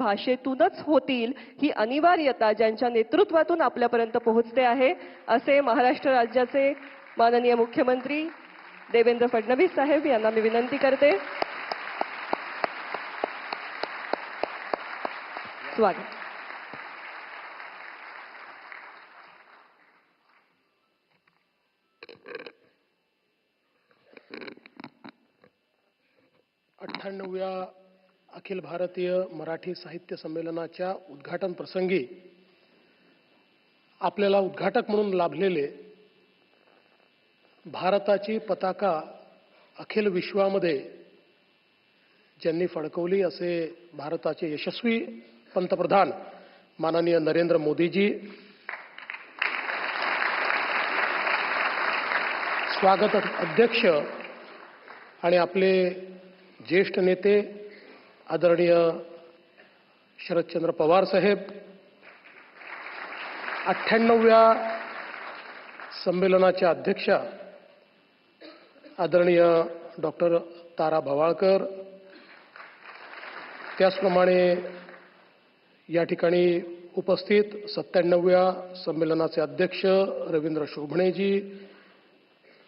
भाषेतूनच होतील ही अनिवार्यता ज्यांच्या नेतृत्वातून आपल्यापर्यंत पोहोचते आहे असे महाराष्ट्र राज्याचे माननीय मुख्यमंत्री देवेंद्र फडणवीस साहेब यांना मी विनंती करते. स्वागत. अठ्ठ्याण्णव्या अखिल भारतीय मराठी साहित्य संमेलनाच्या उद्घाटन प्रसंगी आपल्याला उद्घाटक म्हणून लाभलेले भारताची पताका अखिल विश्वामध्ये ज्यांनी फडकवली असे भारताचे यशस्वी पंतप्रधान माननीय नरेंद्र मोदीजी, स्वागत अध्यक्ष आणि आपले ज्येष्ठ नेते आदरणीय शरदचंद्र पवार साहेब, 98व्या संमेलनाच्या अध्यक्षा आदरणीय डॉक्टर तारा भवाळकर, त्याचप्रमाणे या ठिकाणी उपस्थित 97व्या संमेलनाचे अध्यक्ष रवींद्र शोभणेजी,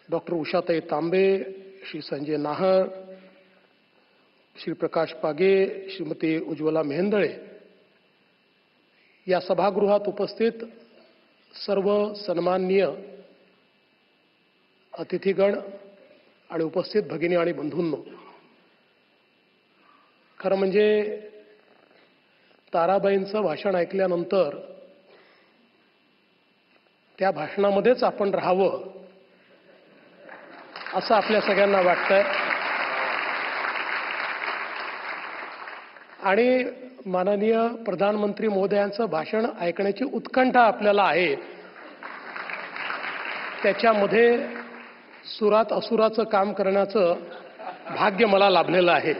डॉक्टर उषाताई तांबे, श्री संजय नाहर, श्री प्रकाश पागे, श्रीमती उज्ज्वला मेहेंदळे, या सभागृहात उपस्थित सर्व सन्माननीय अतिथीगण आणि उपस्थित भगिनी आणि बंधूंनो, खरं म्हणजे ताराबाईंचं भाषण ऐकल्यानंतर त्या भाषणामध्येच आपण राहावं असं आपल्या सगळ्यांना वाटतंय. आणि माननीय प्रधानमंत्री महोदयांचं भाषण ऐकण्याची उत्कंठा आपल्याला आहे. त्याच्यामध्ये सुरात असुराचं काम करण्याचं भाग्य मला लाभलेलं आहे.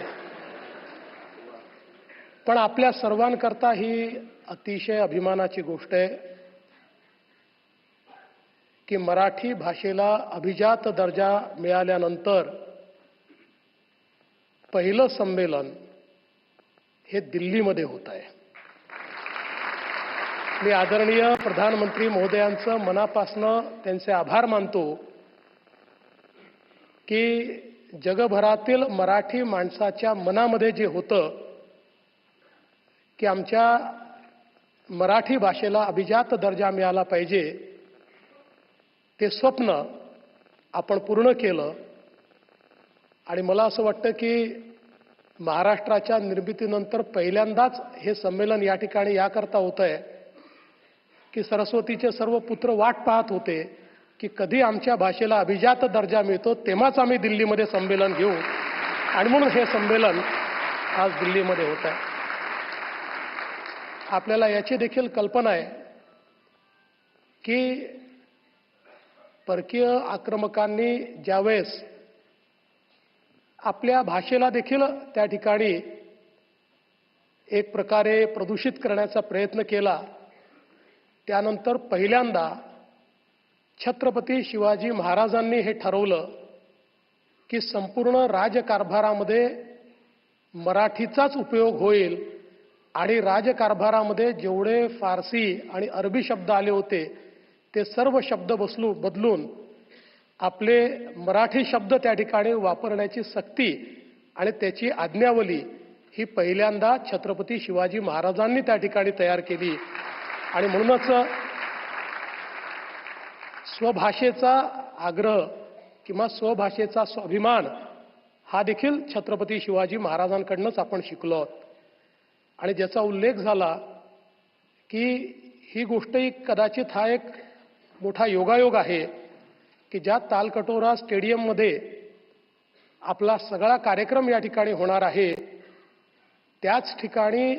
पण आपल्या सर्वांकरता ही अतिशय अभिमानाची गोष्ट आहे की मराठी भाषेला अभिजात दर्जा मिळाल्यानंतर पहिलं संमेलन हे दिल्लीमध्ये होत आहे. मी आदरणीय प्रधानमंत्री महोदयांचं मनापासनं त्यांचे आभार मानतो की जगभरातील मराठी माणसाच्या मनामध्ये जे होतं की आमच्या मराठी भाषेला अभिजात दर्जा मिळाला पाहिजे, ते स्वप्न आपण पूर्ण केलं. आणि मला असं वाटतं की महाराष्ट्राच्या निर्मितीनंतर पहिल्यांदाच हे संमेलन या ठिकाणी याकरता होत आहे की सरस्वतीचे सर्व पुत्र वाट पाहत होते की कधी आमच्या भाषेला अभिजात दर्जा मिळतो, तेव्हाच आम्ही दिल्लीमध्ये संमेलन घेऊ. आणि म्हणून हे संमेलन आज दिल्लीमध्ये होत आहे. आपल्याला याची देखील कल्पना आहे की परकीय आक्रमकांनी ज्यावेळेस आपल्या भाषेला देखील त्या ठिकाणी एक प्रकारे प्रदूषित करण्याचा प्रयत्न केला, त्यानंतर पहिल्यांदा छत्रपती शिवाजी महाराजांनी हे ठरवलं की संपूर्ण राजकारभारामध्ये मराठीचाच उपयोग होईल आणि राजकारभारामध्ये जेवढे फारसी आणि अरबी शब्द आले होते ते सर्व शब्द बदलून आपले मराठी शब्द त्या ठिकाणी वापरण्याची सक्ती आणि त्याची आज्ञावली ही पहिल्यांदा छत्रपती शिवाजी महाराजांनी त्या ठिकाणी तयार केली. आणि म्हणूनच स्वभाषेचा आग्रह किंवा स्वभाषेचा स्वाभिमान हा देखील छत्रपती शिवाजी महाराजांकडूनच आपण शिकलो आहोत. आणि ज्याचा उल्लेख झाला की ही गोष्टही कदाचित हा एक मोठा योगायोग आहे की ज्या तालकटोरा स्टेडियममध्ये आपला सगळा कार्यक्रम या ठिकाणी होणार आहे, त्याच ठिकाणी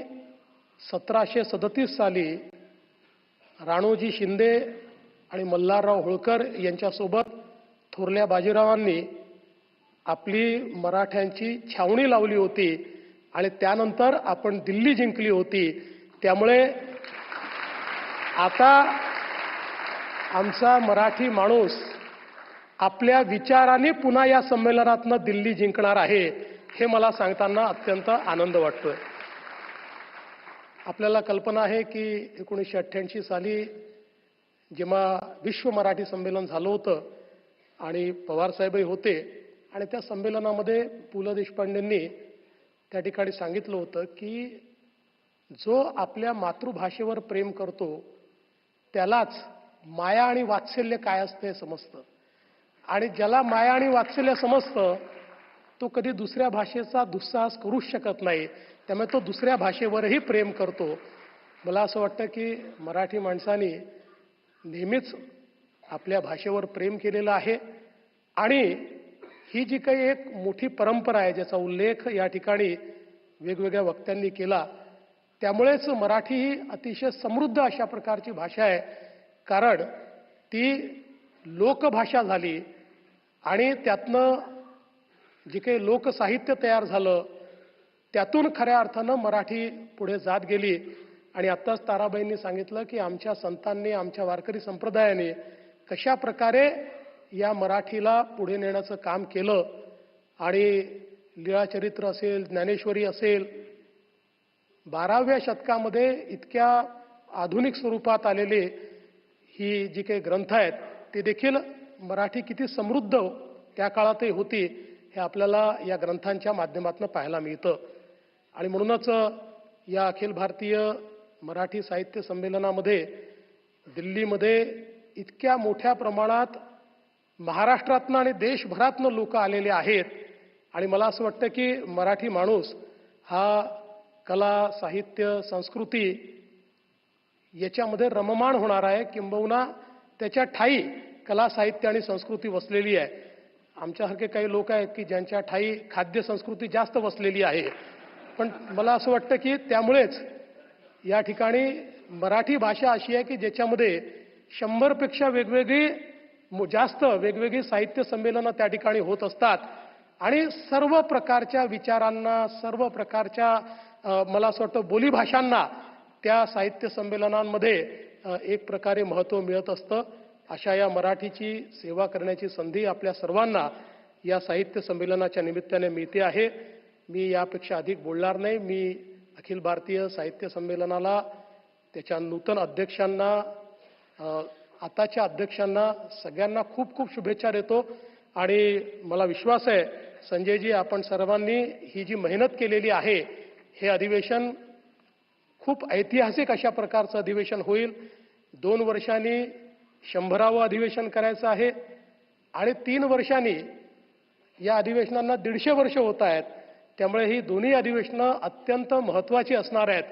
1737 साली राणोजी शिंदे आणि मल्हारराव होळकर यांच्यासोबत थोरल्या बाजीरावांनी आपली मराठ्यांची छावणी लावली होती आणि त्यानंतर आपण दिल्ली जिंकली होती. त्यामुळे आता आमचा मराठी माणूस आपल्या विचारांनी पुन्हा या संमेलनातनं दिल्ली जिंकणार आहे, हे मला सांगताना अत्यंत आनंद वाटतोय. आपल्याला कल्पना आहे की 1988 साली जेव्हा विश्व मराठी संमेलन झालं होतं आणि पवारसाहेबही होते आणि त्या संमेलनामध्ये पु ल देशपांडेंनी त्या ठिकाणी सांगितलं होतं की जो आपल्या मातृभाषेवर प्रेम करतो त्यालाच माया आणि वात्सल्य काय असतं हे समजतं आणि ज्याला माया आणि वात्सल्य समजतं तो कधी दुसऱ्या भाषेचा दुस्साहस करूच शकत नाही. त्यामुळे तो दुसऱ्या भाषेवरही प्रेम करतो. मला असं वाटतं की मराठी माणसांनी नेहमीच आपल्या भाषेवर प्रेम केलेलं आहे आणि ही जी काही एक मोठी परंपरा आहे ज्याचा उल्लेख या ठिकाणी वेगवेगळ्या वक्त्यांनी केला, त्यामुळेच मराठी ही अतिशय समृद्ध अशा प्रकारची भाषा आहे. कारण ती लोकभाषा झाली आणि त्यातनं जे काही लोकसाहित्य तयार झालं त्यातून खऱ्या अर्थानं मराठी पुढे जात गेली. आणि आत्ताच ताराबाईंनी सांगितलं की आमच्या संतांनी, आमच्या वारकरी संप्रदायाने कशा प्रकारे या मराठीला पुढे नेण्याचं काम केलं. आणि लीळाचरित्र असेल, ज्ञानेश्वरी असेल, 12व्या शतकामध्ये इतक्या आधुनिक स्वरूपात आलेले ही जी काही ग्रंथ आहेत ते देखील मराठी किती समृद्ध त्या काळातही होती हे आपल्याला या ग्रंथांच्या माध्यमातून पाहायला मिळतं. आणि म्हणूनच या अखिल भारतीय मराठी साहित्य संमेलनामध्ये दिल्लीमध्ये इतक्या मोठ्या प्रमाणात महाराष्ट्रातनं आणि देशभरातनं लोक आलेले आहेत. आणि मला असं वाटतं की मराठी माणूस हा कला, साहित्य, संस्कृती याच्यामध्ये रममाण होणार आहे. किंबहुना त्याच्या ठायी कला, साहित्य आणि संस्कृती वसलेली आहे. आमच्यासारखे काही लोक आहेत की ज्यांच्या ठायी खाद्य संस्कृती जास्त वसलेली आहे. पण मला असं वाटतं की त्यामुळेच या ठिकाणी मराठी भाषा अशी आहे की ज्याच्यामध्ये 100पेक्षा जास्त वेगवेगळी साहित्य संमेलनं त्या ठिकाणी होत असतात. आणि सर्व प्रकारच्या विचारांना, सर्व प्रकारच्या मला असं वाटतं बोलीभाषांना त्या साहित्य संमेलनांमध्ये एक प्रकारे महत्त्व मिळत असतं. अशा या मराठीची सेवा करण्याची संधी आपल्या सर्वांना या साहित्य संमेलनाच्या निमित्ताने मिळते आहे. मी यापेक्षा अधिक बोलणार नाही. मी अखिल भारतीय साहित्य संमेलनाला, त्याच्या नूतन अध्यक्षांना, आताच्या अध्यक्षांना सगळ्यांना खूप खूप शुभेच्छा देतो. आणि मला विश्वास आहे संजयजी, आपण सर्वांनी ही जी मेहनत केलेली आहे, हे अधिवेशन खूप ऐतिहासिक अशा प्रकारचं अधिवेशन होईल. 2 वर्षांनी 100वं अधिवेशन करायचं आहे आणि 3 वर्षांनी या अधिवेशनांना 150 वर्ष होत आहेत. त्यामुळे ही दोन्ही अधिवेशनं अत्यंत महत्त्वाची असणार आहेत.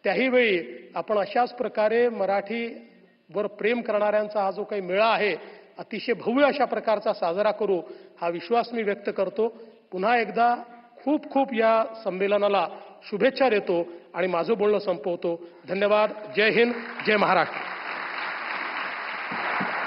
त्याही वेळी आपण अशाच प्रकारे मराठीवर प्रेम करणाऱ्यांचा हा जो काही मेळा आहे अतिशय भव्य अशा प्रकारचा साजरा करू, हा विश्वास मी व्यक्त करतो. पुन्हा एकदा खूप खूप या संमेलनाला शुभेच्छा देतो आणि माझं बोलणं संपवतो. धन्यवाद. जय हिंद, जय महाराष्ट्र.